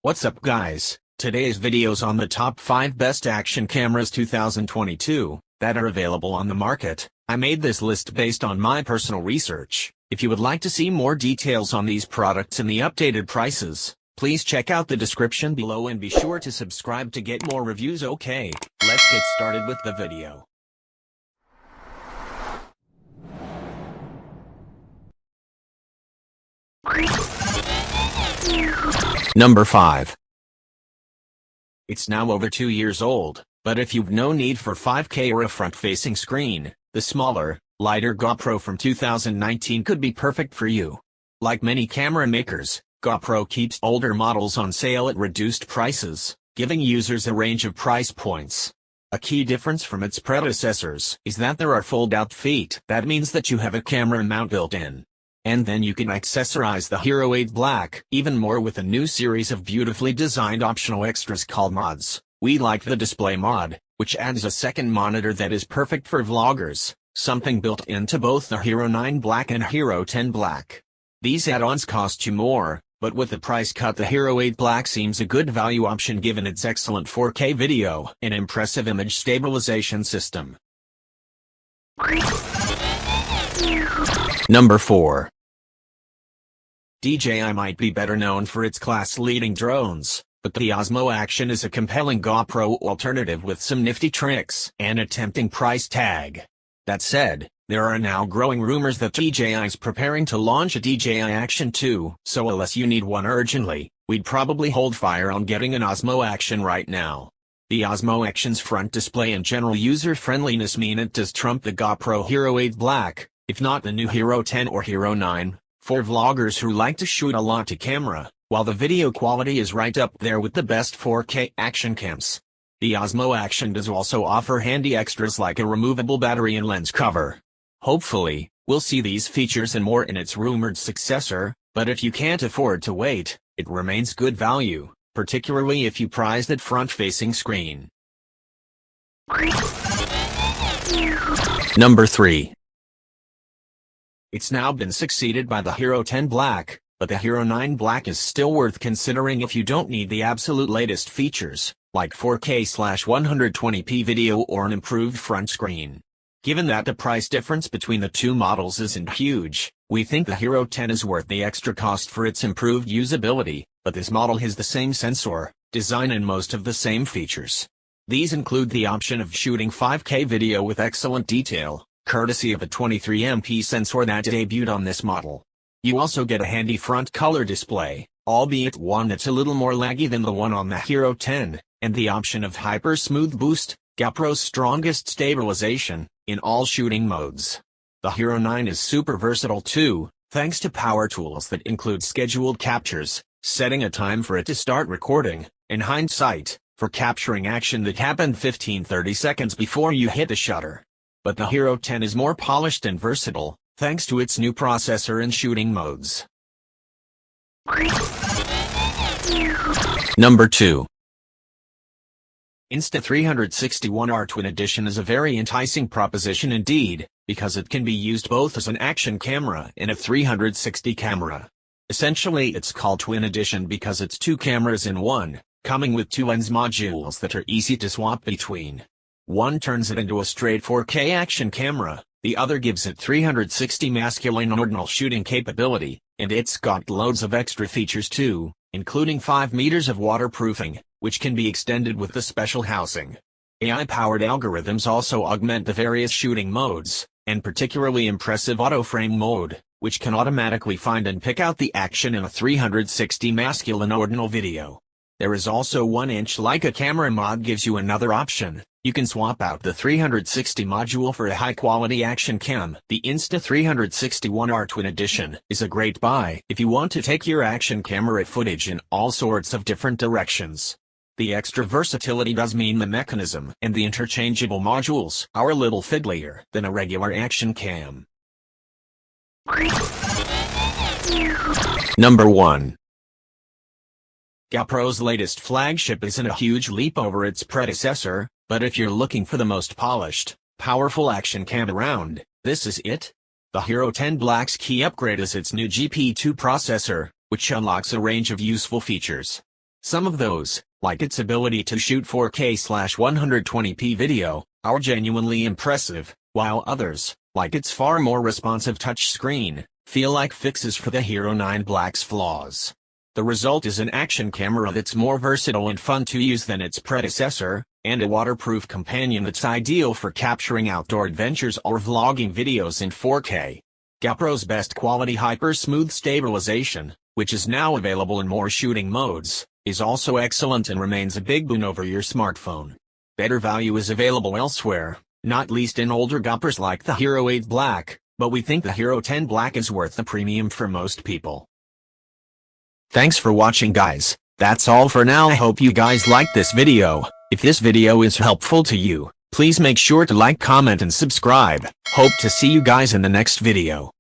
What's up guys, today's video's on the top 5 best action cameras 2022 that are available on the market. I made this list based on my personal research. If you would like to see more details on these products and the updated prices, please check out the description below and be sure to subscribe to get more reviews. Okay, let's get started with the video. Number 5. It's now over 2 years old, but if you've no need for 5K or a front-facing screen, the smaller, lighter GoPro from 2019 could be perfect for you. Like many camera makers, GoPro keeps older models on sale at reduced prices, giving users a range of price points. A key difference from its predecessors is that there are fold-out feet. That means that you have a camera mount built in. And then you can accessorize the Hero 8 Black even more with a new series of beautifully designed optional extras called mods. We like the display mod, which adds a second monitor that is perfect for vloggers, something built into both the Hero 9 Black and Hero 10 Black. These add-ons cost you more, but with the price cut the Hero 8 Black seems a good value option given its excellent 4K video and impressive image stabilization system. Number 4. DJI might be better known for its class-leading drones, but the Osmo Action is a compelling GoPro alternative with some nifty tricks and a tempting price tag. That said, there are now growing rumors that DJI is preparing to launch a DJI Action 2, so unless you need one urgently, we'd probably hold fire on getting an Osmo Action right now. The Osmo Action's front display and general user-friendliness mean it does trump the GoPro Hero 8 Black, if not the new Hero 10 or Hero 9, for vloggers who like to shoot a lot to camera, while the video quality is right up there with the best 4K action cams. The Osmo Action does also offer handy extras like a removable battery and lens cover. Hopefully, we'll see these features and more in its rumored successor, but if you can't afford to wait, it remains good value, particularly if you prize that front-facing screen. Number 3. It's now been succeeded by the Hero 10 Black, but the Hero 9 Black is still worth considering if you don't need the absolute latest features, like 4K/120p video or an improved front screen. Given that the price difference between the two models isn't huge, we think the Hero 10 is worth the extra cost for its improved usability, but this model has the same sensor, design and most of the same features. These include the option of shooting 5K video with excellent detail, courtesy of a 23MP sensor that debuted on this model. You also get a handy front color display, albeit one that's a little more laggy than the one on the Hero 10, and the option of Hyper Smooth Boost, GoPro's strongest stabilization, in all shooting modes. The Hero 9 is super versatile too, thanks to power tools that include scheduled captures, setting a time for it to start recording, and hindsight, for capturing action that happened 15-30 seconds before you hit the shutter. But the Hero 10 is more polished and versatile, thanks to its new processor and shooting modes. Number 2. Insta360 Twin Edition is a very enticing proposition indeed, because it can be used both as an action camera and a 360 camera. Essentially it's called Twin Edition because it's two cameras in one, coming with two lens modules that are easy to swap between. One turns it into a straight 4K action camera, the other gives it 360 masculine ordinal shooting capability, and it's got loads of extra features too, including 5 meters of waterproofing, which can be extended with the special housing. AI-powered algorithms also augment the various shooting modes, and particularly impressive auto-frame mode, which can automatically find and pick out the action in a 360 masculine ordinal video. There is also 1-inch Leica camera mod gives you another option. You can swap out the 360 module for a high-quality action cam. The Insta360 Twin Edition is a great buy if you want to take your action camera footage in all sorts of different directions. The extra versatility does mean the mechanism and the interchangeable modules are a little fiddlier than a regular action cam. Number 1. GoPro's latest flagship isn't a huge leap over its predecessor, but if you're looking for the most polished, powerful action cam around, this is it. The Hero 10 Black's key upgrade is its new GP2 processor, which unlocks a range of useful features. Some of those, like its ability to shoot 4K/120p video, are genuinely impressive, while others, like its far more responsive touchscreen, feel like fixes for the Hero 9 Black's flaws. The result is an action camera that's more versatile and fun to use than its predecessor, and a waterproof companion that's ideal for capturing outdoor adventures or vlogging videos in 4K. GoPro's best quality hyper-smooth stabilization, which is now available in more shooting modes, is also excellent and remains a big boon over your smartphone. Better value is available elsewhere, not least in older GoPros like the Hero 8 Black, but we think the Hero 10 Black is worth the premium for most people. Thanks for watching, guys. That's all for now. I hope you guys liked this video. If this video is helpful to you, please make sure to like, comment and subscribe. Hope to see you guys in the next video.